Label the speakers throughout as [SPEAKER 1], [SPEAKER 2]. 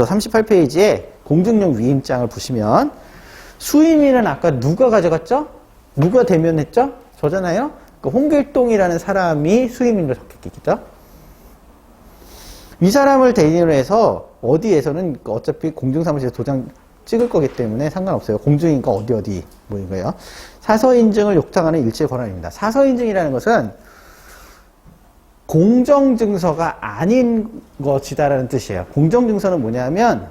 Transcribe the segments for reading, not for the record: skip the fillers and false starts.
[SPEAKER 1] 38페이지에 공증용 위임장을 보시면 수임인은 아까 누가 가져갔죠? 누가 대면했죠? 저잖아요? 그 홍길동이라는 사람이 수임인으로 적혔겠죠? 이 사람을 대리인으로 해서 어디에서는 어차피 공증사무실에서 도장 찍을 거기 때문에 상관없어요. 공증인가 어디 뭐 이거예요. 사서인증을 요청하는 일체의 권한입니다. 사서인증이라는 것은 공정증서가 아닌 것이다라는 뜻이에요. 공정증서는 뭐냐면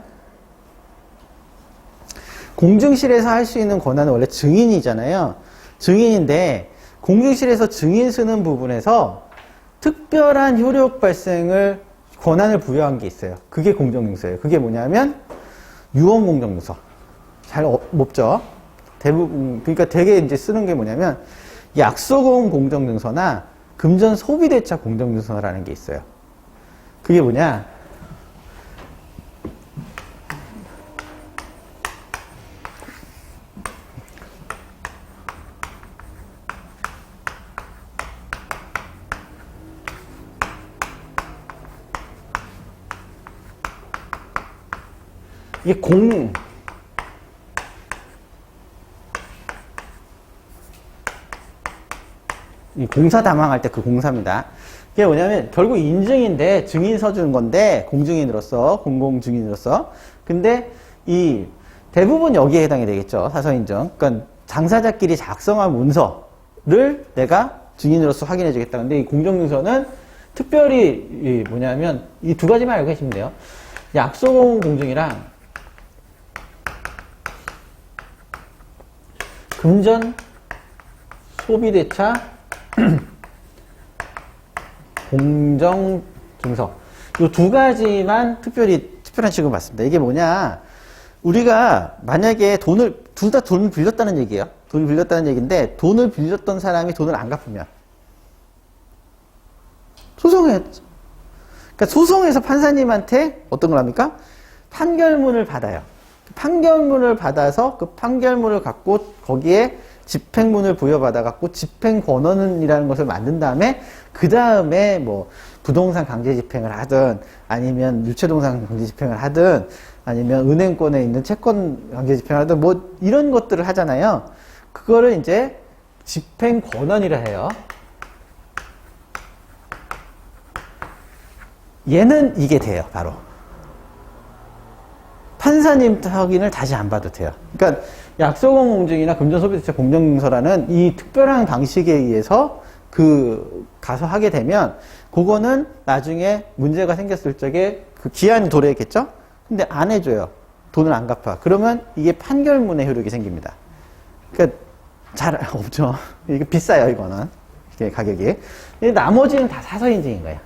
[SPEAKER 1] 공증실에서 할 수 있는 권한은 원래 증인이잖아요. 증인인데 공증실에서 증인 쓰는 부분에서 특별한 효력 발생을 권한을 부여한 게 있어요. 그게 공정증서예요. 그게 뭐냐면 유언공정증서. 잘 없죠? 대부분 그러니까 되게 이제 쓰는 게 뭐냐면 약소공 공정증서나 금전 소비대차 공정증서라는 게 있어요. 그게 뭐냐? 이게 공사 담당할 때 그 공사입니다. 그게 뭐냐면 결국 인증인데 증인 서주는 건데 공증인으로서 공공증인으로서 근데 이 대부분 여기에 해당이 되겠죠. 사서인증. 그러니까 당사자끼리 작성한 문서를 내가 증인으로서 확인해 주겠다. 근데 이 공정증서는 특별히 뭐냐면 이 두 가지만 알고 계시면 돼요. 약소공 공증이랑 금전 소비대차 공정증서 이 두 가지만 특별한 취급을 받습니다. 이게 뭐냐? 우리가 만약에 둘 다 돈을 빌렸다는 얘기예요. 돈을 빌렸다는 얘기인데 돈을 빌렸던 사람이 돈을 안 갚으면 소송해야죠. 그러니까 소송에서 판사님한테 어떤 걸 합니까? 판결문을 받아요. 판결문을 받아서 그 판결문을 갖고 거기에 집행문을 부여받아 갖고 집행권원이라는 것을 만든 다음에 그 다음에 뭐 부동산 강제 집행을 하든 아니면 유체동산 강제 집행을 하든 아니면 은행권에 있는 채권 강제 집행을 하든 뭐 이런 것들을 하잖아요. 그거를 이제 집행권원이라 해요. 얘는 이게 돼요, 바로. 판사님 확인을 다시 안 봐도 돼요. 그러니까 약소공 공증이나 금전소비대차 공정증서라는 이 특별한 방식에 의해서 가서 하게 되면 그거는 나중에 문제가 생겼을 적에 그 기한이 도래했겠죠? 근데 안 해줘요. 돈을 안 갚아. 그러면 이게 판결문의 효력이 생깁니다. 그러니까 잘 없죠. 이게 비싸요, 이거는. 이게 가격이. 나머지는 다 사서인증인 거예요.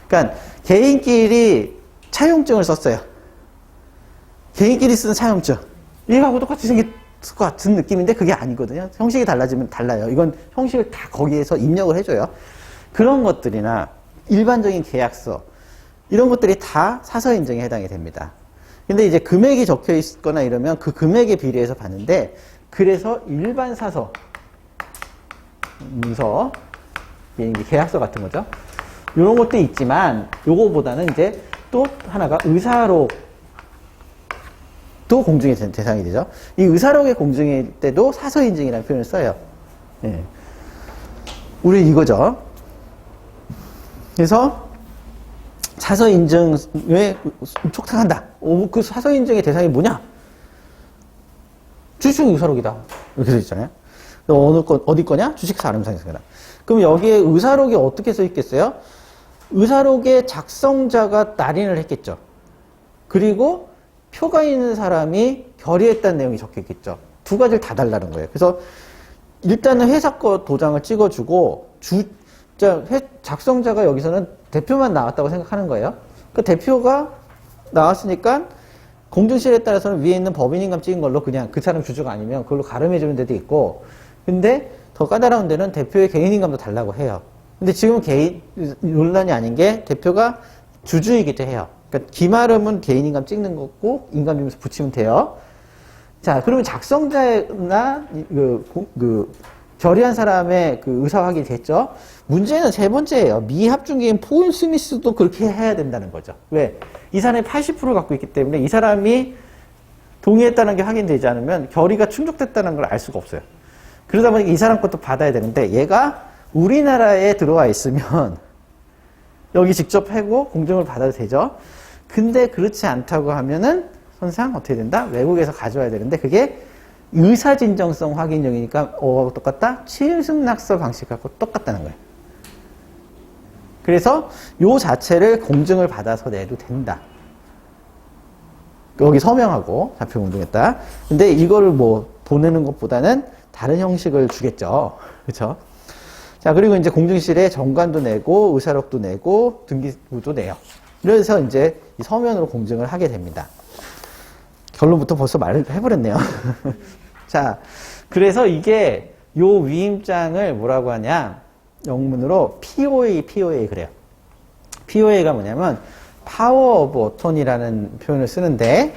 [SPEAKER 1] 그러니까 개인끼리 차용증을 썼어요. 개인끼리 쓰는 차용증. 이거하고 똑같이 생겼을 것 같은 느낌인데 그게 아니거든요. 형식이 달라지면 달라요. 이건 형식을 다 거기에서 입력을 해줘요. 그런 것들이나 일반적인 계약서 이런 것들이 다 사서인증에 해당이 됩니다. 근데 이제 금액이 적혀 있거나 이러면 그 금액에 비례해서 받는데 그래서 일반 사서 문서 계약서 같은 거죠. 이런 것도 있지만 요거보다는 이제 또 하나가 의사록 또 공증의 대상이 되죠. 이 의사록의 공증일 때도 사서인증이라는 표현을 써요. 예. 우리 이거죠. 그래서 사서인증에 촉탁한다. 그 사서인증의 대상이 뭐냐? 주식 의사록이다. 이렇게 되어 있잖아요. 어디 거냐? 주식사 아름상에서다. 그럼 여기에 의사록이 어떻게 써 있겠어요? 의사록의 작성자가 날인을 했겠죠. 그리고 표가 있는 사람이 결의했다는 내용이 적혀 있겠죠. 두 가지를 다 달라는 거예요. 그래서 일단은 회사 거 도장을 찍어주고 작성자가 여기서는 대표만 나왔다고 생각하는 거예요. 그 대표가 나왔으니까 공증실에 따라서는 위에 있는 법인인감 찍은 걸로 그냥 그 사람 주주가 아니면 그걸로 가름해 주는 데도 있고, 근데 더 까다로운 데는 대표의 개인인감도 달라고 해요. 근데 지금 개인 논란이 아닌 게 대표가 주주이기도 해요. 그러니까 기말음은 개인인감 찍는 거고 인감증명서 붙이면 돼요. 자, 그러면 작성자나 결의한 사람의 그 의사 확인이 됐죠. 문제는 세 번째예요. 미합중개인 폴 스미스도 그렇게 해야 된다는 거죠. 왜? 이 사람이 80%를 갖고 있기 때문에 이 사람이 동의했다는 게 확인되지 않으면 결의가 충족됐다는 걸 알 수가 없어요. 그러다 보니까 이 사람 것도 받아야 되는데 얘가 우리나라에 들어와 있으면 여기 직접 하고 공증을 받아도 되죠. 근데 그렇지 않다고 하면은 선상 어떻게 된다? 외국에서 가져와야 되는데 그게 의사진정성 확인용이니까 똑같다? 취임승낙서 방식하고 똑같다는 거예요. 그래서 요 자체를 공증을 받아서 내도 된다. 여기 서명하고 좌표 공증했다. 근데 이거를 뭐 보내는 것보다는 다른 형식을 주겠죠. 그렇죠? 자, 그리고 이제 공증실에 정관도 내고 의사록도 내고 등기부도 내요. 그래서 이제 이 서면으로 공증을 하게 됩니다. 결론부터 벌써 말을 해버렸네요. 자, 그래서 이게 요 위임장을 뭐라고 하냐? 영문으로 POA 그래요. POA가 뭐냐면 파워 오브 어토니라는 표현을 쓰는데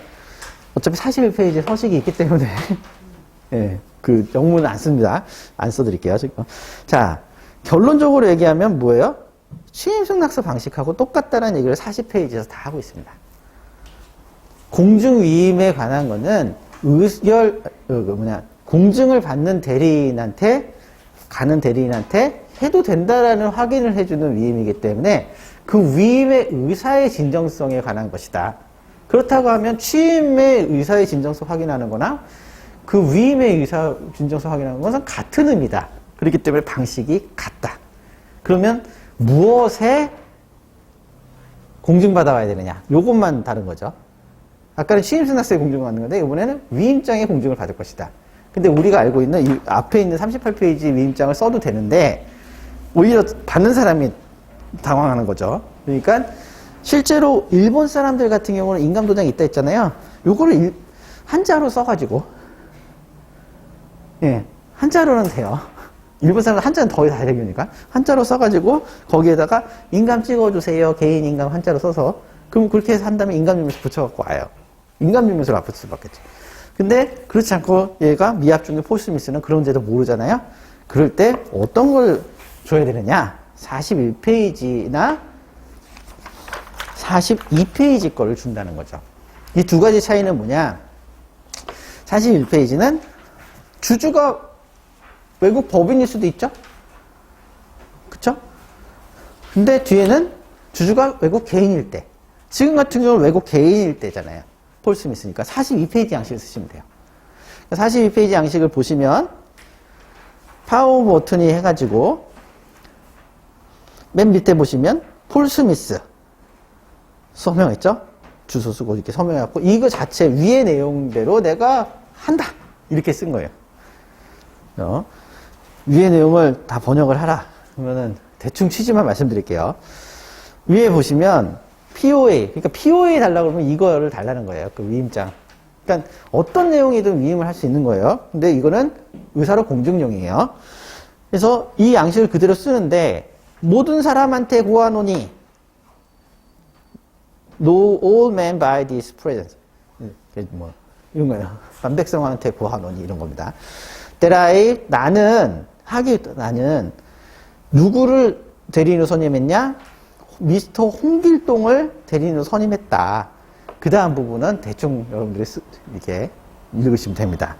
[SPEAKER 1] 어차피 41페이지에 서식이 있기 때문에 예, 그 영문은 안 씁니다. 안 써드릴게요. 지금. 자, 결론적으로 얘기하면 뭐예요? 취임승낙서 방식하고 똑같다는 얘기를 40페이지에서 다 하고 있습니다. 공증위임에 관한 거는 공증을 받는 대리인한테 가는 대리인한테 해도 된다라는 확인을 해주는 위임이기 때문에 그 위임의 의사의 진정성에 관한 것이다. 그렇다고 하면 취임의 의사의 진정성 확인하는 거나 그 위임의 의사 진정성 확인하는 것은 같은 의미다. 그렇기 때문에 방식이 같다. 그러면 무엇에 공증받아 와야 되느냐? 요것만 다른 거죠. 아까는 취임승낙서에 공증을 받는 건데 이번에는 위임장에 공증을 받을 것이다. 근데 우리가 알고 있는 이 앞에 있는 38페이지 위임장을 써도 되는데 오히려 받는 사람이 당황하는 거죠. 그러니까 실제로 일본 사람들 같은 경우는 인감도장이 있다 했잖아요. 요거를 한자로 써가지고 예, 한자로는 돼요. 일본 사람은 한자는 더 다르니까 한자로 써가지고 거기에다가 인감 찍어주세요. 개인 인감 한자로 써서 그럼 그렇게 해서 한 다음에 인감증명서 붙여갖고 와요. 인감증명서를 앞에 써봤겠죠. 근데 그렇지 않고 얘가 미합중개 폴스미스는 그런 제도 모르잖아요. 그럴 때 어떤 걸 줘야 되느냐? 41페이지나 42페이지 거를 준다는 거죠. 이 두 가지 차이는 뭐냐? 41페이지는 주주가 외국 법인일 수도 있죠? 그쵸? 근데 뒤에는 주주가 외국 개인일 때. 지금 같은 경우는 외국 개인일 때잖아요. 폴 스미스니까 42페이지 양식을 쓰시면 돼요. 42페이지 양식을 보시면 파워 오브 어토니 해가지고 맨 밑에 보시면 폴 스미스 서명했죠? 주소 쓰고 이렇게 서명해갖고 이거 자체 위의 내용대로 내가 한다 이렇게 쓴 거예요. 위의 내용을 다 번역을 하라 그러면은 대충 취지만 말씀드릴게요. 위에 보시면 POA, 그러니까 POA 달라고 그러면 이거를 달라는 거예요. 그 위임장. 그러니까 어떤 내용이든 위임을 할 수 있는 거예요. 근데 이거는 의사로 공증용이에요. 그래서 이 양식을 그대로 쓰는데 모든 사람한테 고하노니 No all men by this present. 뭐 이런 거예요. 반백성한테 고하노니 이런 겁니다. 나는 누구를 대리인으로 선임했냐? 미스터 홍길동을 대리인으로 선임했다. 그 다음 부분은 대충 여러분들이 이렇게 읽으시면 됩니다.